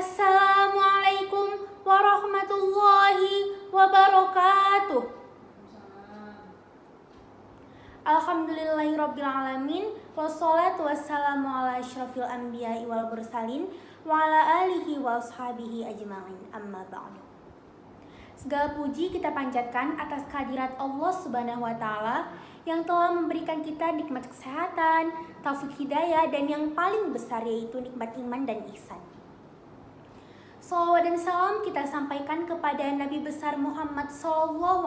Assalamualaikum warahmatullahi wabarakatuh. Alhamdulillahirrabbilalamin. Wassalatu wassalamu ala asyrafil anbiya'i wal mursalin wa ala alihi wa ashabihi ajma'in, amma ba'du. Segala puji kita panjatkan atas kehadirat Allah Subhanahu wa Ta'ala yang telah memberikan kita nikmat kesehatan, taufik hidayah, dan yang paling besar yaitu nikmat iman dan ihsan. Salawat dan salam kita sampaikan kepada Nabi besar Muhammad SAW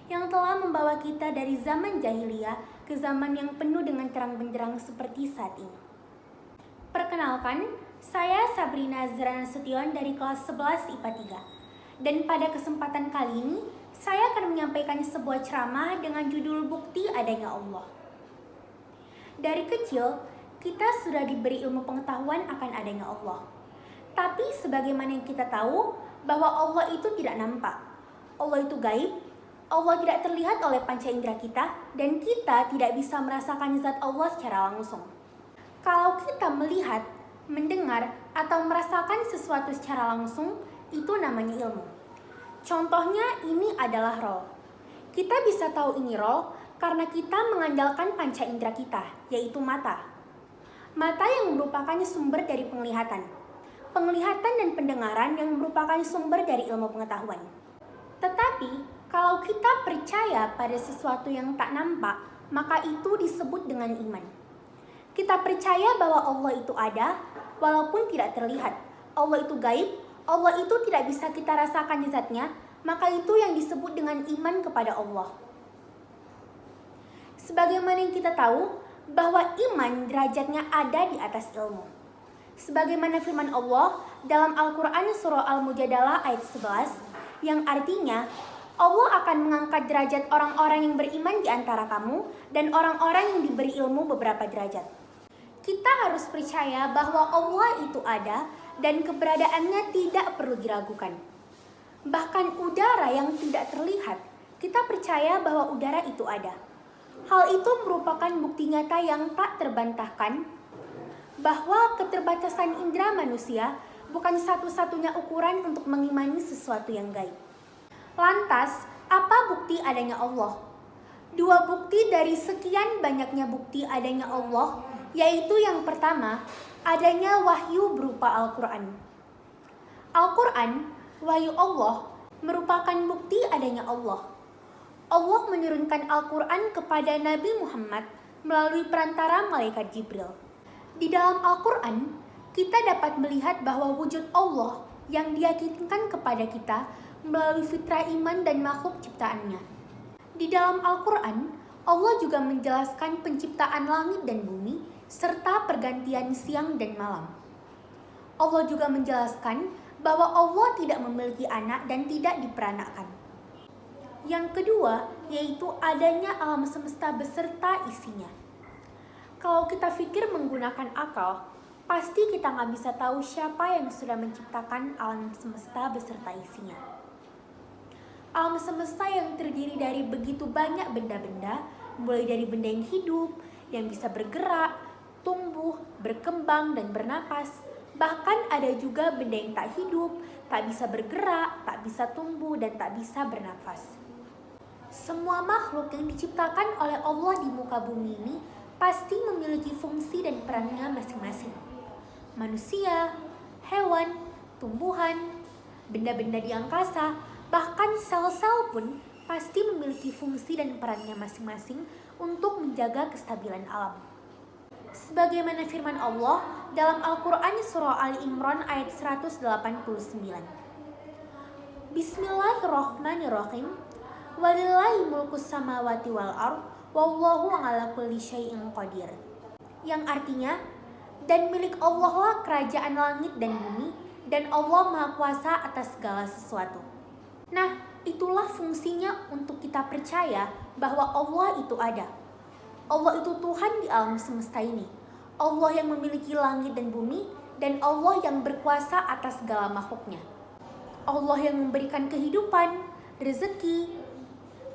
yang telah membawa kita dari zaman jahiliyah ke zaman yang penuh dengan terang benderang seperti saat ini. Perkenalkan, saya Sabrina Azra Nasution dari kelas 11 IPA 3. Dan pada kesempatan kali ini, saya akan menyampaikan sebuah ceramah dengan judul Bukti Adanya Allah. Dari kecil, kita sudah diberi ilmu pengetahuan akan adanya Allah. Tapi sebagaimana yang kita tahu bahwa Allah itu tidak nampak. Allah itu gaib, Allah tidak terlihat oleh panca indera kita, dan kita tidak bisa merasakan zat Allah secara langsung. Kalau kita melihat, mendengar, atau merasakan sesuatu secara langsung, itu namanya ilmu. Contohnya ini adalah roh. Kita bisa tahu ini roh karena kita mengandalkan panca indera kita, yaitu mata. Mata yang merupakan sumber dari penglihatan. Penglihatan dan pendengaran yang merupakan sumber dari ilmu pengetahuan. Tetapi, kalau kita percaya pada sesuatu yang tak nampak, maka itu disebut dengan iman. Kita percaya bahwa Allah itu ada, walaupun tidak terlihat. Allah itu gaib, Allah itu tidak bisa kita rasakan zatnya, maka itu yang disebut dengan iman kepada Allah. Sebagaimana yang kita tahu, bahwa iman derajatnya ada di atas ilmu. Sebagaimana firman Allah dalam Al-Quran surah Al-Mujadalah ayat 11, yang artinya Allah akan mengangkat derajat orang-orang yang beriman di antara kamu dan orang-orang yang diberi ilmu beberapa derajat. Kita harus percaya bahwa Allah itu ada dan keberadaannya tidak perlu diragukan. Bahkan udara yang tidak terlihat, kita percaya bahwa udara itu ada. Hal itu merupakan bukti nyata yang tak terbantahkan bahwa keterbatasan indera manusia bukan satu-satunya ukuran untuk mengimani sesuatu yang gaib. Lantas, apa bukti adanya Allah? Dua bukti dari sekian banyaknya bukti adanya Allah, yaitu yang pertama, adanya wahyu berupa Al-Quran. Al-Quran, wahyu Allah, merupakan bukti adanya Allah. Allah menurunkan Al-Quran kepada Nabi Muhammad melalui perantara malaikat Jibril. Di dalam Al-Quran, kita dapat melihat bahwa wujud Allah yang diyakinkan kepada kita melalui fitrah iman dan makhluk ciptaannya. Di dalam Al-Quran, Allah juga menjelaskan penciptaan langit dan bumi, serta pergantian siang dan malam. Allah juga menjelaskan bahwa Allah tidak memiliki anak dan tidak diperanakkan. Yang kedua, yaitu adanya alam semesta beserta isinya. Kalau kita pikir menggunakan akal, pasti kita nggak bisa tahu siapa yang sudah menciptakan alam semesta beserta isinya. Alam semesta yang terdiri dari begitu banyak benda-benda, mulai dari benda yang hidup, yang bisa bergerak, tumbuh, berkembang, dan bernapas. Bahkan ada juga benda yang tak hidup, tak bisa bergerak, tak bisa tumbuh, dan tak bisa bernapas. Semua makhluk yang diciptakan oleh Allah di muka bumi ini pasti memiliki fungsi dan perannya masing-masing. Manusia, hewan, tumbuhan, benda-benda di angkasa, bahkan sel-sel pun pasti memiliki fungsi dan perannya masing-masing untuk menjaga kestabilan alam. Sebagaimana firman Allah dalam Al-Quran surah Ali Imran ayat 189. Bismillahirrahmanirrahim. Walillahi mulkus samawati wal ard, wallahu ala kulli syai'in qadir. Yang artinya, dan milik Allah lah kerajaan langit dan bumi, dan Allah Maha Kuasa atas segala sesuatu. Nah, itulah fungsinya untuk kita percaya bahwa Allah itu ada. Allah itu Tuhan di alam semesta ini. Allah yang memiliki langit dan bumi, dan Allah yang berkuasa atas segala makhluknya. Allah yang memberikan kehidupan, rezeki,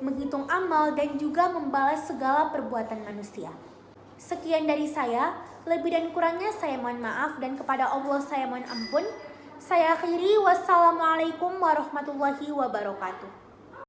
menghitung amal, dan juga membalas segala perbuatan manusia. Sekian dari saya. Lebih dan kurangnya saya mohon maaf dan kepada Allah saya mohon ampun. Saya akhiri, wassalamualaikum warahmatullahi wabarakatuh.